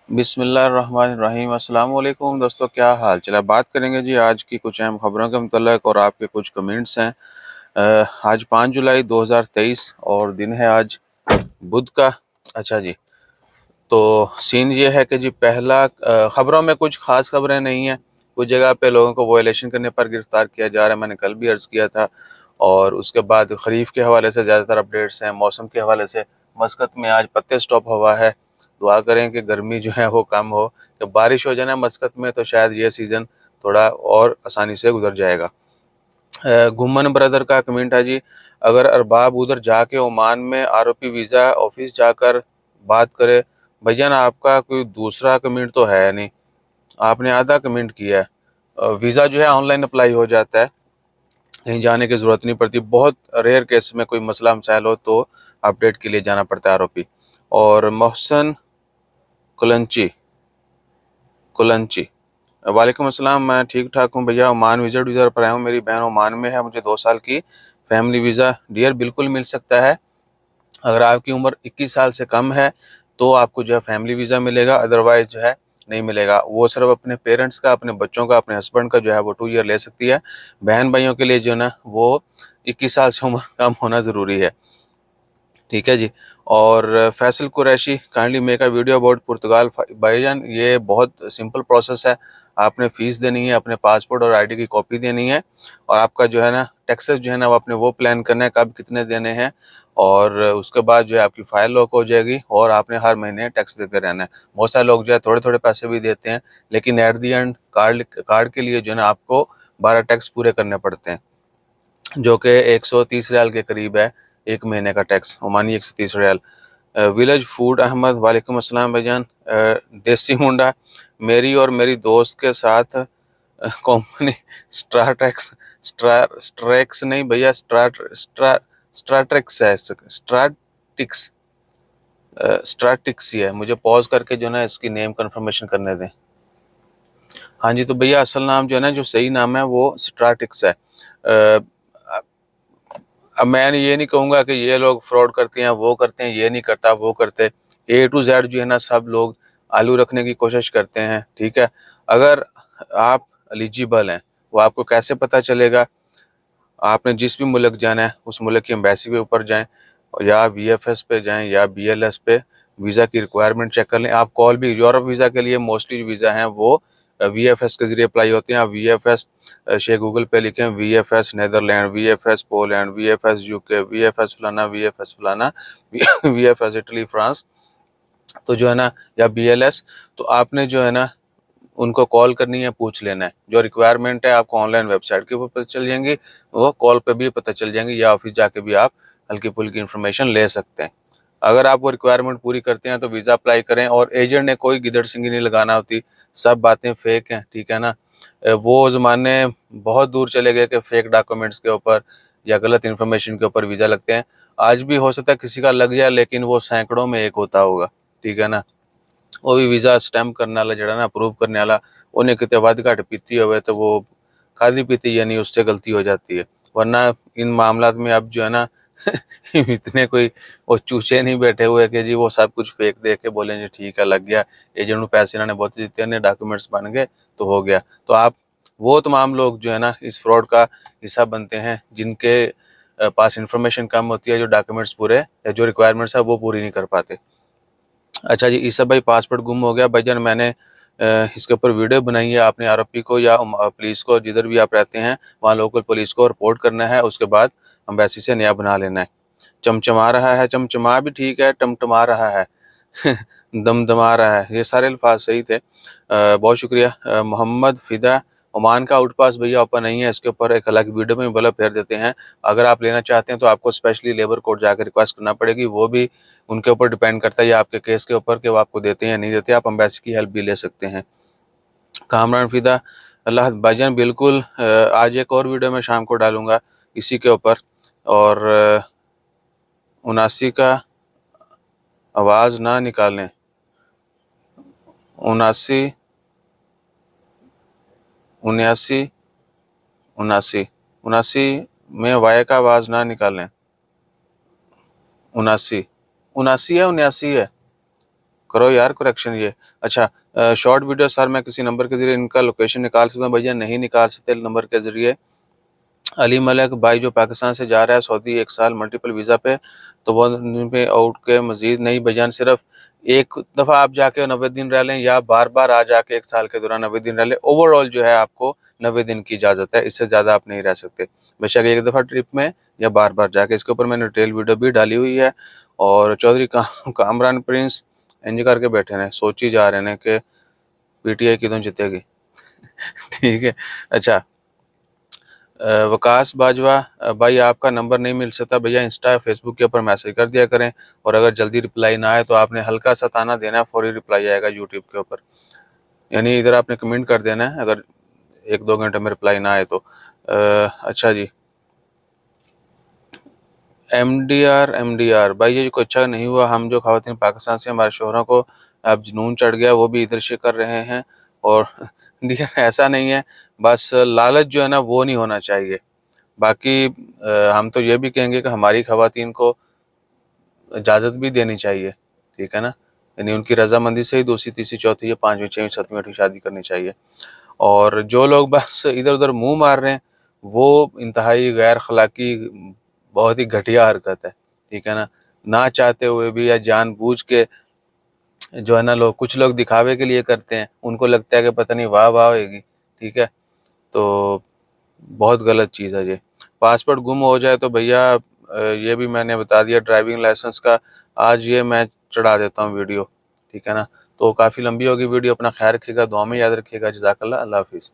बिस्मिल्लाहिर्रहमानिर्रहीम। अस्सलाम वालेकुम दोस्तों, क्या हाल चला। बात करेंगे जी आज की कुछ अहम खबरों के मुतल्लिक़ और आपके कुछ कमेंट्स हैं। आज 5 जुलाई 2023 और दिन है आज बुध का। अच्छा जी, तो सीन ये है कि जी पहला खबरों में कुछ ख़ास खबरें नहीं हैं। कुछ जगह पे लोगों को वायलेशन करने पर गिरफ़्तार किया जा रहा है, मैंने कल भी अर्ज़ किया था। और उसके बाद खरीफ के हवाले से ज़्यादातर अपडेट्स हैं। मौसम के हवाले से मस्कत में आज पत्ते स्टॉप हुआ है। दुआ करें कि गर्मी जो है वो कम हो, कि बारिश हो जाए ना मस्कत में तो शायद ये सीज़न थोड़ा और आसानी से गुजर जाएगा। घुमन ब्रदर का कमेंट है जी, अगर अरबाब उधर जाके ओमान में आरओपी वीज़ा ऑफिस जाकर बात करे। भैया ना आपका कोई दूसरा कमेंट तो है नहीं, आपने आधा कमेंट किया है। वीज़ा जो है ऑनलाइन अप्लाई हो जाता है, कहीं जाने की ज़रूरत नहीं पड़ती। बहुत रेयर केस में कोई मसला मसाइल हो तो अपडेट के लिए जाना पड़ता है आरओपी। और मोहसन कुलंची कुलंची वालेकुम अस्सलाम, मैं ठीक ठाक हूँ भैया। ओमान विजिट वीज़ा पर आया हूँ, मेरी बहन ओमान में है, मुझे 2 साल की फैमिली वीज़ा। डियर बिल्कुल मिल सकता है। अगर आपकी उम्र 21 साल से कम है तो आपको जो है फैमिली वीज़ा मिलेगा, अदरवाइज जो है नहीं मिलेगा। वो सिर्फ अपने पेरेंट्स का, अपने बच्चों का, अपने हस्बैंड का जो है वो 2 ईयर ले सकती है। बहन भाइयों के लिए जो है ना वो 21 साल से उम्र कम होना ज़रूरी है। ठीक है जी। और Faisal Qureshi kindly make a video about Portugal. भाईजान ये बहुत सिंपल प्रोसेस है। आपने फ़ीस देनी है, अपने पासपोर्ट और आईडी की कॉपी देनी है, और आपका जो है ना टैक्सेस जो है ना वो आपने वो प्लान करना है कब कितने देने हैं। और उसके बाद जो है आपकी फ़ाइल लॉक हो जाएगी और आपने हर महीने टैक्स देते रहना है। बहुत सारे लोग जो है थोड़े थोड़े पैसे भी देते हैं, लेकिन एट दी एंड कार्ड के लिए जो है ना आपको 12 टैक्स पूरे करने पड़ते हैं, जो कि 130 रियाल के करीब है एक महीने का tax, Omani 130 riyal. Village food Ahmad वालेकुम अस्सलाम भाईजान। देसी मुंडा, मेरी और मेरी दोस्त के साथ कंपनी स्ट्राटेक्स स्ट्रैक्स नहीं भैया, स्ट्राटेक्स है, स्ट्राटिक्स ही है। मुझे पॉज करके जो ना इसकी नेम कंफर्मेशन करने दें। हाँ जी, तो भैया असल नाम जो है ना, जो सही नाम है वो स्ट्राटिक्स है। अब मैं ये नहीं कहूँगा कि ये लोग फ्रॉड करते हैं, वो करते हैं, ये नहीं करता वो करते। ए टू जेड जो है ना सब लोग आलू रखने की कोशिश करते हैं। ठीक है, अगर आप एलिजिबल हैं, वो आपको कैसे पता चलेगा। आपने जिस भी मुल्क जाना है उस मुल्क की एम्बेसी के ऊपर जाएं, या वीएफएस पे जाएं या बीएलएस पे वीज़ा की रिक्वायरमेंट चेक कर लें। आप कॉल भी यूरोप वीज़ा के लिए मोस्टली वीज़ा हैं वो वीएफएस के ज़रिए अप्लाई होते हैं। आप वीएफएस शेख गूगल पे लिखें, VFS Netherland, VFS Poland, VFS UK, VFS फलाना, वीएफएस फलाना, वीएफएस इटली फ्रांस, तो जो है ना, या बीएलएस, तो आपने जो है ना उनको कॉल करनी है, पूछ लेना है। जो रिक्वायरमेंट है आपको ऑनलाइन वेबसाइट के ऊपर पता चल जाएंगी, वो कॉल पे भी पता चल जाएंगी, या ऑफिस जाके भी आप हल्की फुल्की इन्फॉर्मेशन ले सकते हैं। अगर आप वो रिक्वायरमेंट पूरी करते हैं तो वीज़ा अप्लाई करें, और एजेंट ने कोई गिदड़ सिंगी नहीं लगाना होती। सब बातें फेक हैं, ठीक है ना। वो ज़माने बहुत दूर चले गए कि फेक डॉक्यूमेंट्स के ऊपर या गलत इन्फॉर्मेशन के ऊपर वीज़ा लगते हैं। आज भी हो सकता है किसी का लग जाए, लेकिन वो सैकड़ों में एक होता होगा, ठीक है ना। वो भी वीज़ा स्टैम्प करने वाला जड़ा ना, अप्रूव करने वाला, उन्हें कितने वध घट पीती हुए तो वो खादी पीती यानी उससे गलती हो जाती है। वरना इन मामलात में अब जो है ना इतने कोई वो चूचे नहीं बैठे हुए कि जी वो सब कुछ फेक दे के बोले जी ठीक है लग गया, एजेंट को पैसे इन्होंने बहुत दिते हैं, डॉक्यूमेंट्स बन गए तो हो गया। तो आप वो तमाम लोग जो है ना इस फ्रॉड का हिस्सा बनते हैं, जिनके पास इंफॉर्मेशन कम होती है, जो डॉक्यूमेंट्स पूरे या जो रिक्वायरमेंट्स है वो पूरी नहीं कर पाते। अच्छा जी, ईसा भाई पासपोर्ट गुम हो गया। भाईजान मैंने इसके ऊपर वीडियो बनाई है। आपने आरओपी को या पुलिस को, जिधर भी आप रहते हैं वहाँ लोकल पुलिस को रिपोर्ट करना है, उसके बाद अम्बेसी से नया बना लेना है। चमचमा रहा है, चमचमा भी ठीक है, टमटमा रहा है दमदमा रहा है, ये सारे अल्फाज सही थे। बहुत शुक्रिया। मोहम्मद फ़िदा, ओमान का आउट पास भैया ओपन नहीं है, इसके ऊपर एक अलग वीडियो में बल्ब फेर देते हैं। अगर आप लेना चाहते हैं तो आपको स्पेशली लेबर कोर्ट जाकर रिक्वेस्ट करना पड़ेगी, वो भी उनके ऊपर डिपेंड करता है या आपके केस के ऊपर कि वो आपको देते हैं या नहीं देते। आप अम्बेसी की हेल्प भी ले सकते हैं। कामरान फ़िदा, अल्लाह भाईजान बिल्कुल आज एक और वीडियो मैं शाम को डालूंगा इसी के ऊपर। और 79 का आवाज़ ना निकालें, 79, 79, 79, 79 में वाय का आवाज़ ना निकालें। 79, 79 है, 79 है। करो यार करेक्शन ये। अच्छा, शॉर्ट वीडियो सर मैं किसी नंबर के ज़रिए इनका लोकेशन निकाल सकता हूँ? भैया नहीं निकाल सकते नंबर के ज़रिए। अली मलिक भाई जो पाकिस्तान से जा रहा है सऊदी 1 साल मल्टीपल वीज़ा पे, तो वो पे आउट के मज़ीद नहीं बजान सिर्फ एक दफ़ा आप जाके 90 दिन रह लें या बार-बार आ जाके 1 साल के दौरान 90 दिन रह लें, ओवरऑल जो है आपको 90 दिन की इजाज़त है, इससे ज़्यादा आप नहीं रह सकते। बेशक एक दफ़ा ट्रिप में या बार-बार जाके। इसके ऊपर मैंने डिटेल वीडियो भी डाली हुई है। और चौधरी कामरान प्रिंस इंज करके बैठे हैं, सोची जा रहे हैं कि पीटीआई कितों जीतेगी। ठीक है। अच्छा, वकास बाजवा भाई आपका नंबर नहीं मिल सकता भैया, इंस्टा फेसबुक के ऊपर मैसेज कर दिया करें, और अगर जल्दी रिप्लाई ना आए तो आपने हल्का सा ताना देना है, फौरी रिप्लाई आएगा यूट्यूब के ऊपर। यानी इधर आपने कमेंट कर देना है अगर 1-2 घंटे में रिप्लाई ना आए तो। अच्छा जी, एमडीआर भाई ये कोई अच्छा नहीं हुआ, हम जो खवातीन पाकिस्तान से हमारे शोहरों को अब जुनून चढ़ गया, वो भी इधर से कर रहे हैं। और डीआर ऐसा नहीं है, बस लालच जो है ना वो नहीं होना चाहिए। बाकी हम तो ये भी कहेंगे कि हमारी खवातीन को इजाज़त भी देनी चाहिए, ठीक है ना? यानी उनकी रज़ामंदी से ही दूसरी, तीसरी, चौथी या 5वीं, 6वीं, 7वीं, 8वीं शादी करनी चाहिए। और जो लोग बस इधर-उधर मुँह मार रहे हैं, वो इंतहाई गैर अखलाकी, बहुत ही घटिया हरकत है, ठीक है ना? ना चाहते हुए भी या जानबूझ के जो है ना लोग, कुछ लोग दिखावे के लिए करते हैं, उनको लगता है कि पता नहीं वाह-वाह होएगी, ठीक है? तो बहुत गलत चीज़ है ये। पासपोर्ट गुम हो जाए तो भैया ये भी मैंने बता दिया, ड्राइविंग लाइसेंस का आज ये मैं चढ़ा देता हूँ वीडियो, ठीक है ना? तो काफ़ी लंबी होगी वीडियो, अपना ख्याल रखिएगा, दुआ में याद रखिएगा। जज़ाकल्लाह, अल्लाह हाफ़िज़।